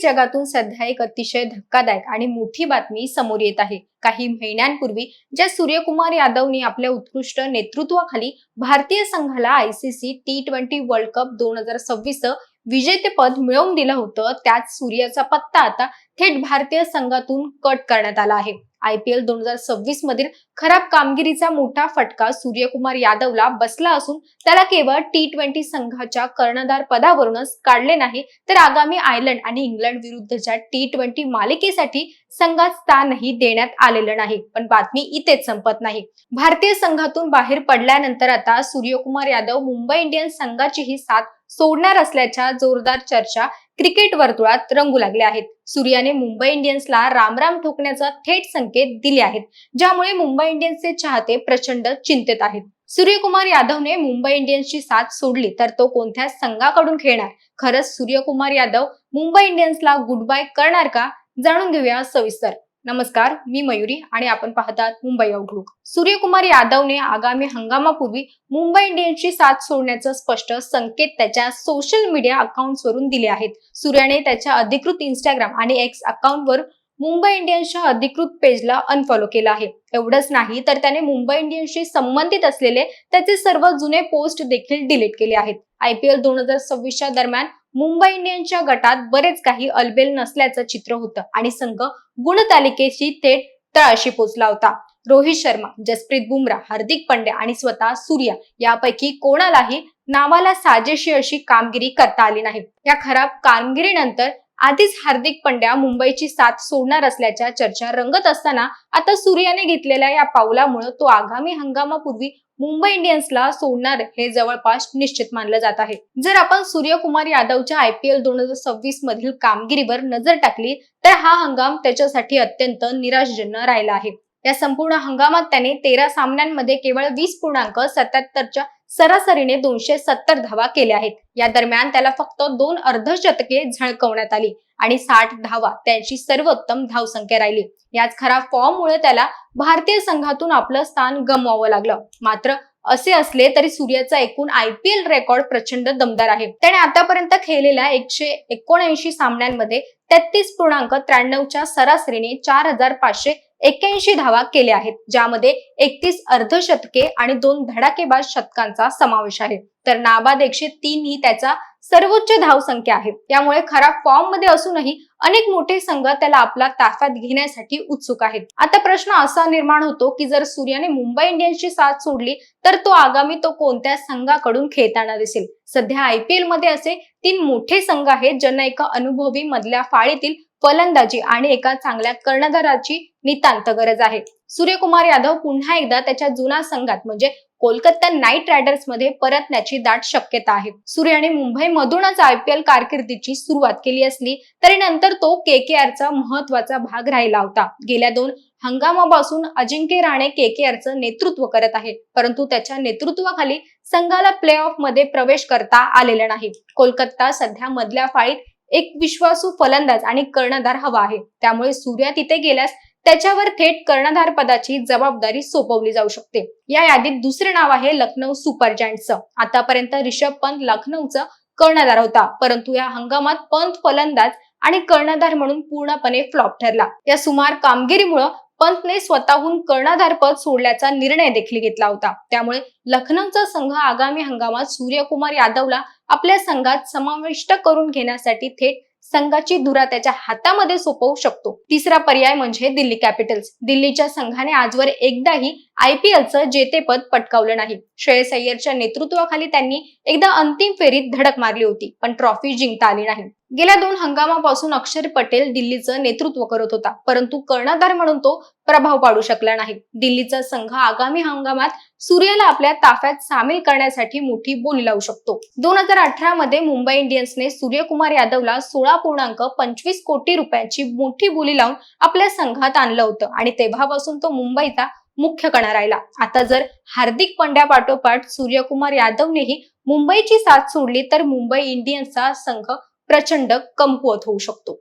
जगातून सध्या एक अतिशय धक्कादायक आणि मोठी बातमी समोर येत आहे। काही महिन्यांपूर्वी ज्या सूर्यकुमार यादवने आपल्या उत्कृष्ट नेतृत्वाखाली भारतीय संघाला ICC T20 वर्ल्ड कप 2026 विजेतेपद मिळवून दिलं होतं, त्याच सूर्याचा पत्ता आता थेट भारतीय संघातून कट करण्यात आला आहे। IPL 2026 मधील खराब कामगिरीचा मोठा फटका सूर्यकुमार यादवला बसला असून त्याला केवळ T20 संघाच्या कर्णधार पदावरूनच काढले नाही, तर आगामी आयर्लंड आणि इंग्लंड विरुद्धच्या T20 मालिकेसाठी संघात स्थानही देण्यात आलेलं नाही। पण बातमी इथेच संपत नाही। भारतीय संघातून बाहेर पडल्यानंतर आता सूर्यकुमार यादव मुंबई इंडियन्स संघाचीही साथ सोडणार असल्याच्या जोरदार चर्चा क्रिकेट वर्तुळात रंगू लागल्या आहेत। सूर्याने मुंबई इंडियन्सला रामराम ठोकण्याचा थेट संकेत दिले आहेत, ज्यामुळे मुंबई इंडियन्सचे चाहते प्रचंड चिंतेत आहेत। सूर्यकुमार यादवने मुंबई इंडियन्सची साथ सोडली तर तो कोणत्या संघाकडून खेळणार? खरंच सूर्यकुमार यादव मुंबई इंडियन्सला गुड बाय करणार का? जाणून घेऊया सविस्तर। नमस्कार, मी मयुरी आणि आपण पाहतात मुंबई आउटलुक। सूर्यकुमार यादवने आगामी हंगामापूर्वी मुंबई इंडियन्सची साथ सोडण्याचे स्पष्ट संकेत त्याच्या सोशल मीडिया अकाउंट्सवरून दिले आहेत। सूर्याने त्याच्या अधिकृत इंस्टाग्राम आणि X अकाउंटवर मुंबई इंडियन्सच्या अधिकृत पेजला अनफॉलो केलं आहे। एवढंच नाही तर त्याने मुंबई इंडियन्सशी संबंधित असलेले त्याचे सर्व जुने पोस्ट देखील डिलीट केले आहेत। IPL 2026 दरम्यान मुंबई इंडियन्सच्या गटात बरेच काही अलबेल नसल्याचं चित्र होतं आणि संघ गुणतालिकेची थेट तळाशी पोहोचला होता। रोहित शर्मा, जसप्रीत बुमराह, हार्दिक पांड्या आणि स्वतः सूर्या यापैकी कोणालाही नावाला साजेशी अशी कामगिरी करता आली नाही। या खराब कामगिरीनंतर आधीच हार्दिक पांड्या मुंबईची साथ सोडणार असल्याच्या चर्चा रंगत असताना आता सूर्याने घेतलेल्या या पावलामुळे तो आगामी हंगामापूर्वी मुंबई इंडियन्सला सोडणार हे जवळपास निश्चित मानलं जात आहे। जर आपण सूर्यकुमार यादवच्या IPL 2026 मधील कामगिरीवर नजर टाकली तर हा हंगाम त्याच्यासाठी अत्यंत निराशाजनक राहिला आहे। या संपूर्ण हंगामात त्याने 13 सामन्यांमध्ये केवळ 20.77च्या सरासरीने 270 धावा केल्या आहेत। या दरम्यान त्याला फक्त 2 अर्धशतके झळकवण्यात आली आणि 60 धावा त्यांची सर्वोत्तम धावसंख्या राहिली। याच खराब फॉर्ममुळे त्याला भारतीय संघातून आपलं स्थान गमवावं लागलं। मात्र असे असले तरी सूर्याचा एकूण IPL रेकॉर्ड प्रचंड दमदार आहे। त्याने आतापर्यंत खेळलेल्या 179 सामन्यांमध्ये 33.93च्या सरासरीने 4581 धावा केल्या आहेत, ज्यामध्ये 31 अर्धशतके आणि 2 धडाकेबाज शतकांचा समावेश आहे। तर नाबाद 103 ही त्याचा सर्वोच्च धावसंख्या आहे। त्यामुळे खराब फॉर्म मध्ये असूनही अनेक मोठे संघ त्याला आपला ताफ्यात घेण्यासाठी उत्सुक आहेत। आता प्रश्न असा निर्माण होतो की जर सूर्याने मुंबई इंडियन्सची साथ सोडली तर तो कोणत्या संघाकडून खेळताना दिसेल? सध्या IPL मध्ये असे 3 मोठे संघ आहेत ज्यांना एका अनुभवी मधल्या फाळीतील फलंदाजी आणि एका चांगल्या कर्णधाराची नितांत गरज आहे। सूर्यकुमार यादव पुन्हा एकदा त्याच्या जुना संघात म्हणजे कोलकाता नाईट रायडर्स मध्ये परतण्याची दाट शक्यता आहे। सूर्याने मुंबईमधूनच IPL कारकिर्दीची सुरुवात केली असली तरी नंतर तो KKRचा महत्त्वाचा भाग राहिला होता। गेल्या 2 हंगामापासून अजिंक्य राणे KKRचं नेतृत्व करत आहे, परंतु त्याच्या नेतृत्वाखाली संघाला प्लेऑफ मध्ये प्रवेश करता आलेला नाही। कोलकाता सध्या मधल्या फाळीत एक विश्वासू फलंदाज आणि कर्णधार हवा आहे, त्यामुळे सूर्या तिथे गेल्यास त्याच्यावर थेट कर्णधार पदाची जबाबदारी सोपवली जाऊ शकते। या यादीत दुसरे नाव आहे लखनौ सुपर जायंट्सचं। आतापर्यंत रिषभ पंत लखनौचा कर्णधार होता, परंतु या हंगामात पंत फलंदाज आणि कर्णधार म्हणून पूर्णपणे फ्लॉप ठरला। या सुमार कामगिरीमुळे पंतने स्वतःहून कर्णधार पद सोडल्याचा निर्णय देखील घेतला होता। त्यामुळे लखनौचा संघ आगामी हंगामात सूर्यकुमार यादवला आपल्या संघात समाविष्ट करून घेण्यासाठी थेट संघाची धुरा त्याच्या हातामध्ये सोपवू शकतो। तिसरा पर्याय म्हणजे दिल्ली कॅपिटल्स। दिल्लीच्या संघाने आजवर एकदाही IPLचं जेतेपद पटकावलं नाही। श्रेयस अय्यरच्या नेतृत्वाखाली त्यांनी एकदा अंतिम फेरीत धडक मारली होती, पण ट्रॉफी जिंकता आली नाही। गेल्या 2 हंगामापासून अक्षर पटेल दिल्लीचं नेतृत्व करत होता, परंतु कर्णधार म्हणून तो प्रभाव पाडू शकला नाही। दिल्लीचा संघ आगामी हंगामात सूर्याला आपल्या ताफ्यात सामील करण्यासाठी मोठी बोली लावू शकतो। 2018 मध्ये मुंबई इंडियन्सने सूर्यकुमार यादवला 16.25 कोटी रुपयांची मोठी बोली लावून आपल्या संघात आणलं होतं आणि तेव्हापासून तो मुंबईचा मुख्य कणा राहिला। आता जर हार्दिक पांड्या पाठोपाठ सूर्यकुमार यादवनेही मुंबईची साथ सोडली तर मुंबई इंडियन्सचा संघ प्रचंड कमकुवत होऊ शकतो।